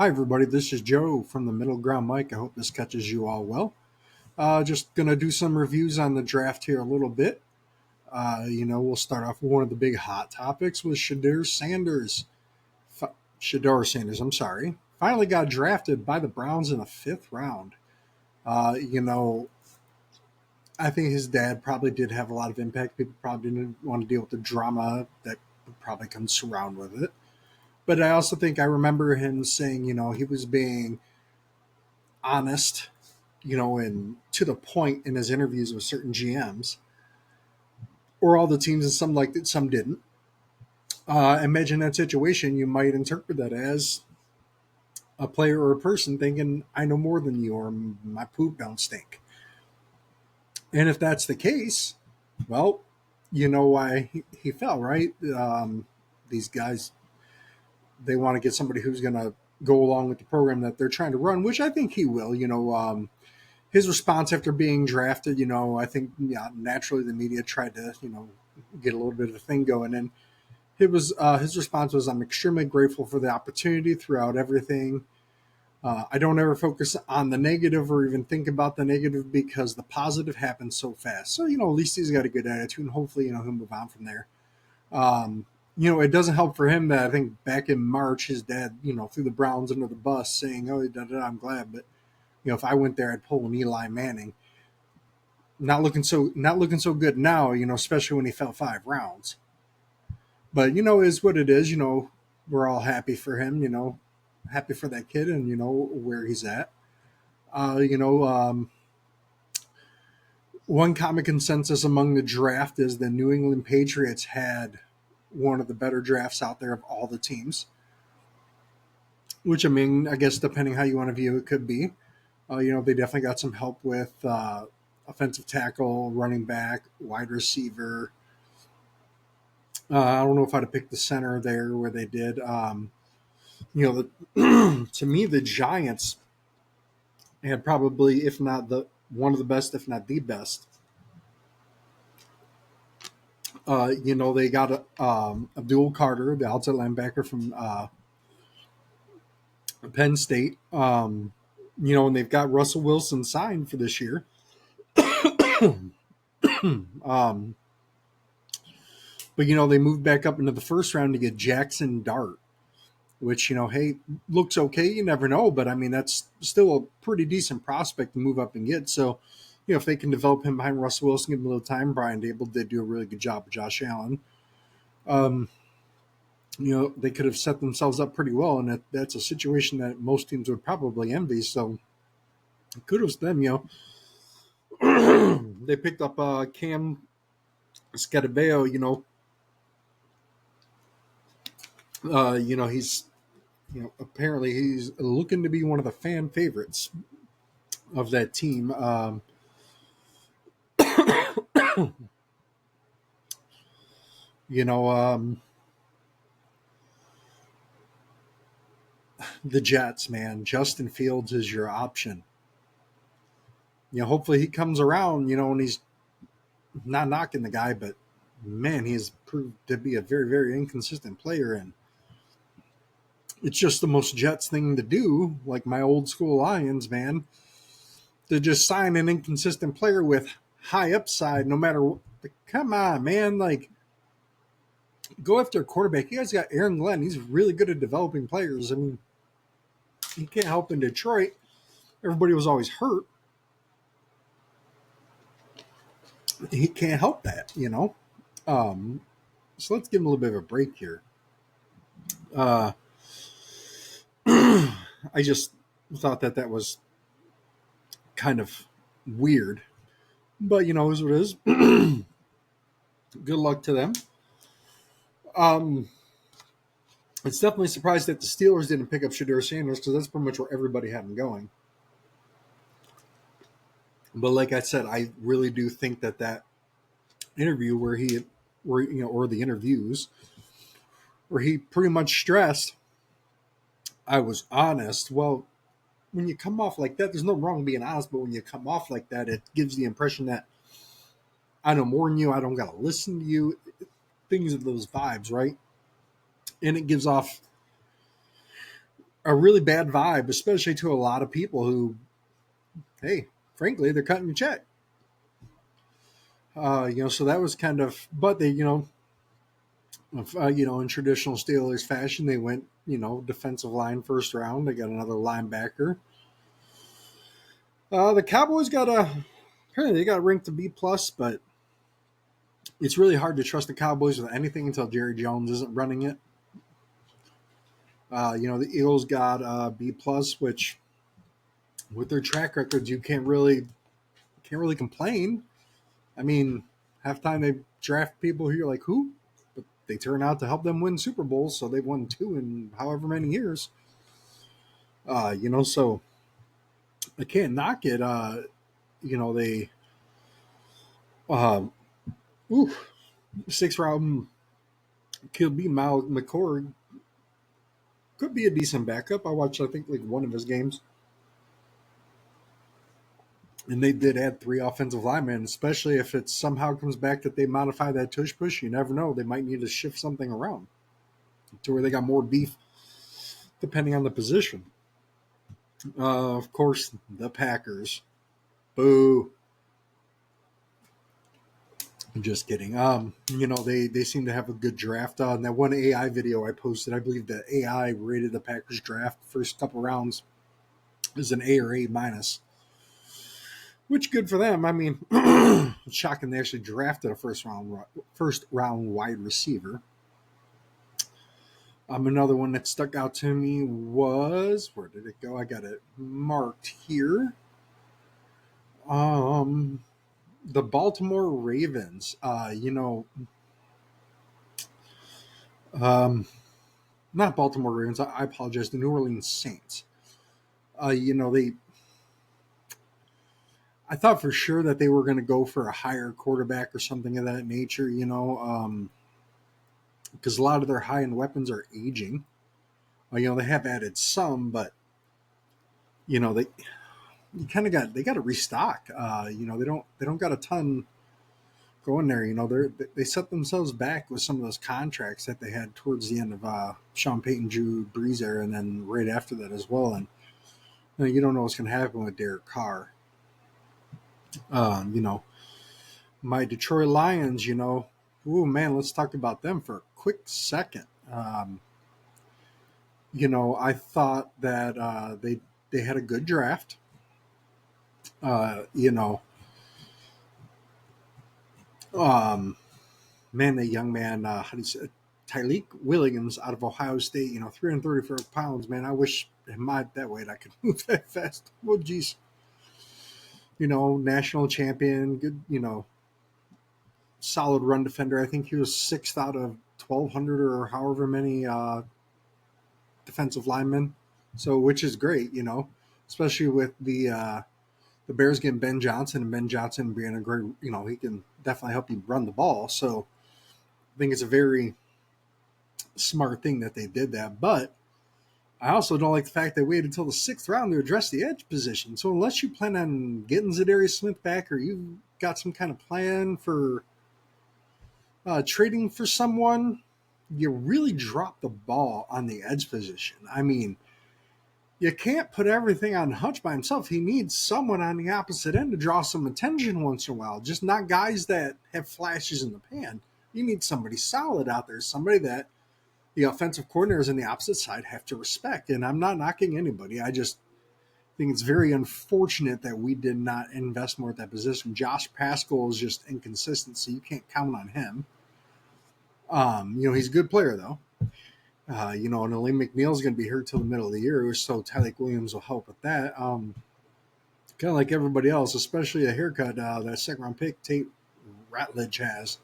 Hi, everybody. This is Joe from the Middle Ground Mike. I hope this catches you all well. Just going to do some reviews on the draft here a little bit. We'll start off with one of the big hot topics with Shedeur Sanders. Shedeur Sanders, I'm sorry. Finally got drafted by the Browns in the fifth round. Uh, you know, I think his dad probably did have a lot of impact. People probably didn't want to deal with the drama that would probably come surround with it. But I also think I remember him saying, he was being honest, and to the point in his interviews with certain GMs or all the teams, and some liked it, some didn't. Imagine that situation. You might interpret that as a player or a person thinking, I know more than you, or my poop don't stink. And if that's the case, well, you know why he fell, right? These guys, they want to get somebody who's going to go along with the program that they're trying to run, which I think he will. His response after being drafted, I think naturally the media tried to, get a little bit of a thing going. And it was his response was, "I'm extremely grateful for the opportunity throughout everything. I don't ever focus on the negative or even think about the negative because the positive happens so fast." So, at least he's got a good attitude, and hopefully, he'll move on from there. Um, it doesn't help for him that I think back in March, his dad, threw the Browns under the bus saying, "Oh, I'm glad, but if I went there, I'd pull an Eli Manning." Not looking so good now, especially when he fell 5 rounds. But is what it is. We're all happy for him. Happy for that kid, and where he's at. Uh, you know, um, One common consensus among the draft is the New England Patriots had one of the better drafts out there of all the teams. Which, I mean, I guess depending how you want to view it, could be. They definitely got some help with offensive tackle, running back, wide receiver. I don't know if I'd have picked the center there where they did. To me, the Giants had probably, if not the one of the best, if not the best. They got Abdul Carter, the outside linebacker from Penn State. And they've got Russell Wilson signed for this year. um, but they moved back up into the first round to get Jackson Dart, which hey, looks okay. You never know, but I mean that's still a pretty decent prospect to move up and get. So, if they can develop him behind Russell Wilson, give him a little time. Brian Dable did do a really good job with Josh Allen. Um, they could have set themselves up pretty well, and that's a situation that most teams would probably envy. So, kudos to them. They picked up Cam Scadabeo. He's apparently he's looking to be one of the fan favorites of that team. You know, the Jets, man. Justin Fields is your option. Hopefully he comes around, and he's not knocking the guy, but man, he has proved to be a very, very inconsistent player. And it's just the most Jets thing to do, like my old school Lions, man, to just sign an inconsistent player with high upside no matter what. Come on, man. Like, go after a quarterback. You guys got Aaron Glenn. He's really good at developing players. I mean, he can't help in Detroit. Everybody was always hurt. He can't help that. Um, so let's give him a little bit of a break here. Uh, I just thought that was kind of weird, but is what it is. Good luck to them. Um, it's definitely surprised that the Steelers didn't pick up Shedeur Sanders because that's pretty much where everybody had him going. But like I said, I really do think that interview or the interviews where he pretty much stressed, I was honest. Well, when you come off like that, there's nothing wrong with being honest, but when you come off like that, it gives the impression that I know more than you. I don't got to listen to you. Things of those vibes, right? And it gives off a really bad vibe, especially to a lot of people who, hey, frankly, they're cutting your check. So that was kind of, but they, in traditional Steelers fashion, they went, defensive line first round. They got another linebacker. The Cowboys apparently they got a rank to B plus, but it's really hard to trust the Cowboys with anything until Jerry Jones isn't running it. The Eagles got B plus, which with their track records, you can't really complain. I mean, half time they draft people who you're like, who? But they turn out to help them win Super Bowls, so they've won 2 in however many years. So I can't knock it. They uh, ooh, 6th round could be Miles McCord. Could be a decent backup. I watched, I think, like one of his games. And they did add 3 offensive linemen, especially if it somehow comes back that they modify that tush push. You never know. They might need to shift something around to where they got more beef depending on the position. Of course, the Packers. Boo. I'm just kidding. They seem to have a good draft. In that one AI video I posted, I believe the AI rated the Packers draft first couple rounds as an A or A minus, which good for them. I mean, it's shocking they actually drafted a first round wide receiver. Another one that stuck out to me was, where did it go? I got it marked here. The Baltimore Ravens. Not Baltimore Ravens. I apologize. The New Orleans Saints. They. I thought for sure that they were going to go for a higher quarterback or something of that nature. Because a lot of their high end weapons are aging. They have added some, but they they got to restock. They don't got a ton going there. They set themselves back with some of those contracts that they had towards the end of Sean Payton, Drew Brees era, and then right after that as well. And you don't know what's going to happen with Derek Carr. My Detroit Lions. Oh man, let's talk about them for a quick second. I thought that they had a good draft. Uh, you know, the young man, how do you say, Tyleek Williams out of Ohio State, 334 pounds, man. I wish in that weight I could move that fast. Well, geez. National champion, good, solid run defender. I think he was 6th out of 1,200 or however many defensive linemen. So, which is great, especially with the Bears getting Ben Johnson and Ben Johnson being a great, he can definitely help you run the ball. So I think it's a very smart thing that they did that. But I also don't like the fact they waited until the 6th round to address the edge position. So unless you plan on getting Zadarius Smith back or you've got some kind of plan for trading for someone, you really drop the ball on the edge position. I mean, you can't put everything on Hutch by himself. He needs someone on the opposite end to draw some attention once in a while. Just not guys that have flashes in the pan. You need somebody solid out there, somebody that the offensive coordinators on the opposite side have to respect. And I'm not knocking anybody. I just think it's very unfortunate that we did not invest more at that position. Josh Pascal is just inconsistent, so you can't count on him. He's a good player, though. And Elaine McNeil's going to be hurt till the middle of the year, so Tyleek Williams will help with that. Kind of like everybody else, especially a haircut that 2nd-round pick Tate Ratledge has.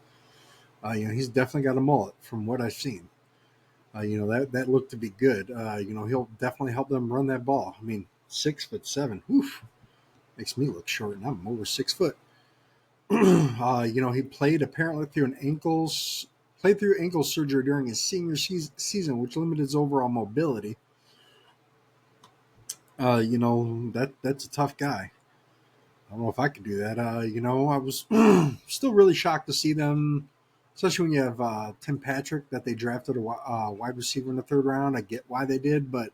He's definitely got a mullet from what I've seen. That looked to be good. He'll definitely help them run that ball. I mean, 6'7", oof, makes me look short, and I'm over 6 foot. He played apparently through ankle surgery during his senior season, which limited his overall mobility. That's a tough guy. I don't know if I could do that. I was still really shocked to see them, especially when you have Tim Patrick that they drafted a wide receiver in the 3rd round. I get why they did, but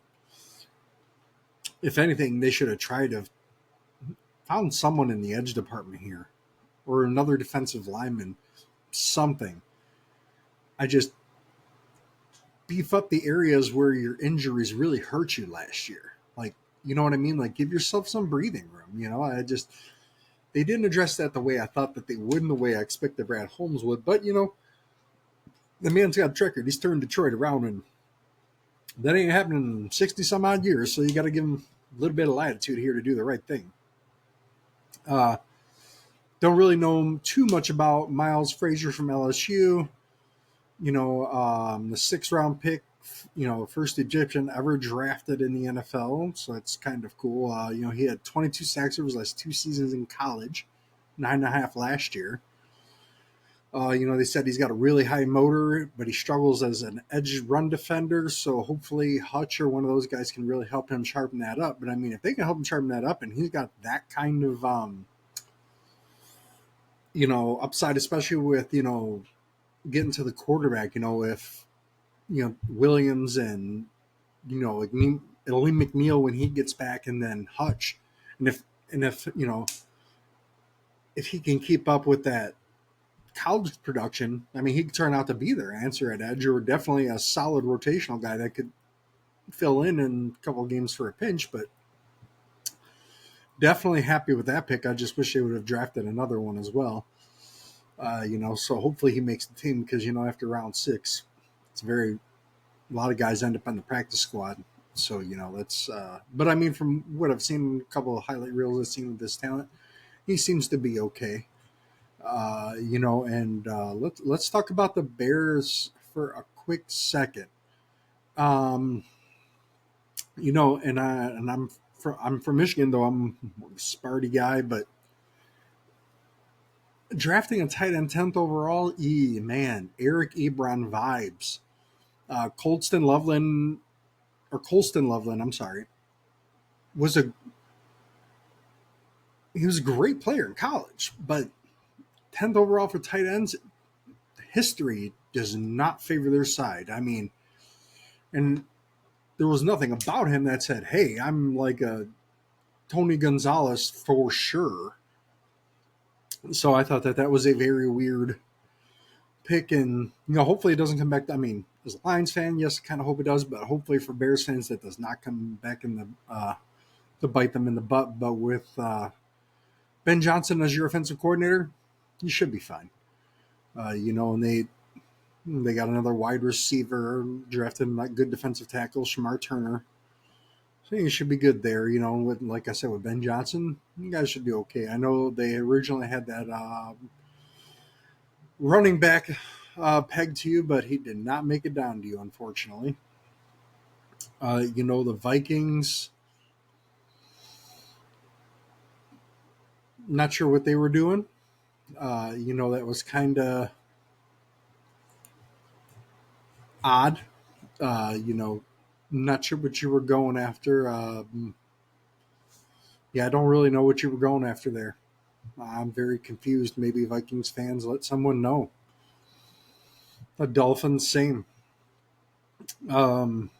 If anything, they should have tried to found someone in the edge department here or another defensive lineman, something. I just beef up the areas where your injuries really hurt you last year. Like, you know what I mean? Like, give yourself some breathing room. They didn't address that the way I thought that they would and the way I expected Brad Holmes would. But, the man's got a track record. He's turned Detroit around, and that ain't happening in 60 some odd years. So you got to give him a little bit of latitude here to do the right thing. Don't really know too much about Miles Frazier from LSU. The 6th-round pick, first Egyptian ever drafted in the NFL. So that's kind of cool. He had 22 sacks over his last 2 seasons in college, 9.5 last year. They said he's got a really high motor, but he struggles as an edge run defender. So hopefully Hutch or one of those guys can really help him sharpen that up. But I mean, if they can help him sharpen that up and he's got that kind of, upside, especially with, getting to the quarterback, if, Williams and, like Lee McNeil when he gets back and then Hutch. And if he can keep up with that college production, I mean, he could turn out to be their answer at edge or definitely a solid rotational guy that could fill in a couple of games for a pinch, but definitely happy with that pick. I just wish they would have drafted another one as well. So hopefully he makes the team because, after round 6, a lot of guys end up on the practice squad. So, that's, but I mean, from what I've seen, a couple of highlight reels I've seen with this talent, he seems to be okay. Let's talk about the Bears for a quick second. I'm from Michigan, though I'm a Sparty guy, but drafting a tight end 10th overall, Eric Ebron vibes. Colston Loveland, I'm sorry, he was a great player in college, but 10th overall for tight ends, history does not favor their side. I mean, and there was nothing about him that said, hey, I'm like a Tony Gonzalez for sure. So I thought that was a very weird pick, and hopefully it doesn't come back. I mean, as a Lions fan, yes, I kind of hope it does, but hopefully for Bears fans, that does not come back in the to bite them in the butt. But with Ben Johnson as your offensive coordinator, you should be fine. And they got another wide receiver drafted, like good defensive tackle, Shamar Turner. So you should be good there. Like I said, with Ben Johnson, you guys should be okay. I know they originally had that running back pegged to you, but he did not make it down to you, unfortunately. The Vikings, not sure what they were doing. That was kind of odd. Not sure what you were going after. I don't really know what you were going after there. I'm very confused. Maybe Vikings fans, let someone know. The Dolphins, same. Not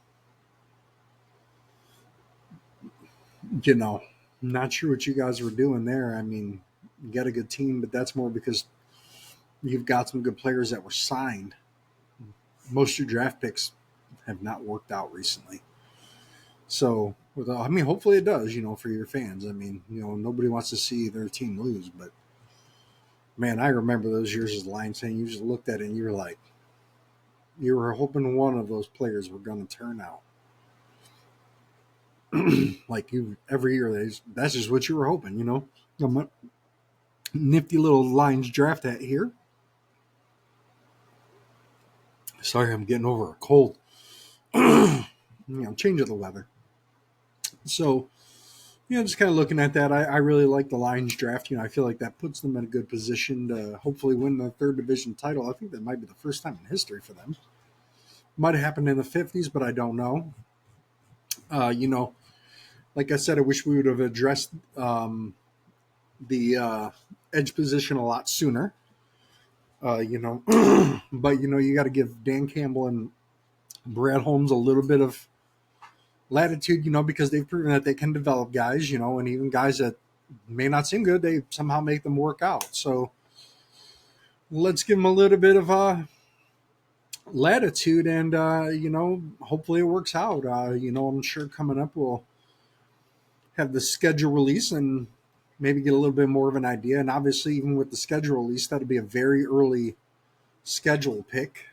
sure what you guys were doing there. I mean, you got a good team, but that's more because you've got some good players that were signed. Most of your draft picks have not worked out recently. So, hopefully it does, for your fans. I mean, nobody wants to see their team lose, but man, I remember those years as a Lions fan. You just looked at it and you were like, you were hoping one of those players were going to turn out. Like every year, that's just what you were hoping, Nifty little Lions draft hat here. Sorry, I'm getting over a cold. Change of the weather. So, just kind of looking at that, I really like the Lions draft. I feel like that puts them in a good position to hopefully win the 3rd division title. I think that might be the first time in history for them. Might have happened in the 50s, but I don't know. Like I said, I wish we would have addressed the edge position a lot sooner. But you got to give Dan Campbell and Brad Holmes a little bit of Latitude, because they've proven that they can develop guys, and even guys that may not seem good, they somehow make them work out. So let's give them a little bit of latitude, and hopefully it works out. I'm sure coming up we'll have the schedule release and maybe get a little bit more of an idea. And obviously, even with the schedule release, that'll be a very early schedule pick.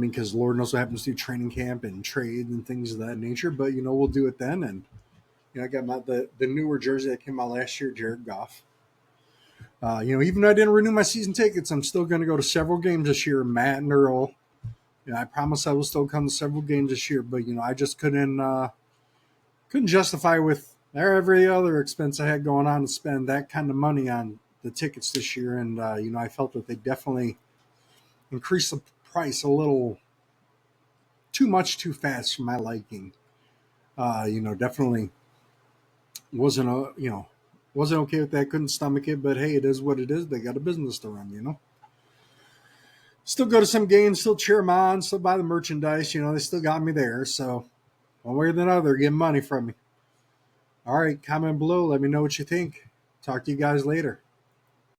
Because Lord knows what happens through training camp and trade and things of that nature. But we'll do it then. And I got the newer jersey that came out last year, Jared Goff. Even though I didn't renew my season tickets, I'm still going to go to several games this year. Matt and Earl, I promise I will still come to several games this year. But I just couldn't justify with every other expense I had going on to spend that kind of money on the tickets this year. And I felt that they definitely increased the price a little too much too fast for my liking. Definitely wasn't okay with that. Couldn't stomach it, but hey, it is what it is. They got a business to run. Still go to some games, still cheer them on, still buy the merchandise. They still got me there. So one way or another, get money from me. All right, comment below. Let me know what you think. Talk to you guys later.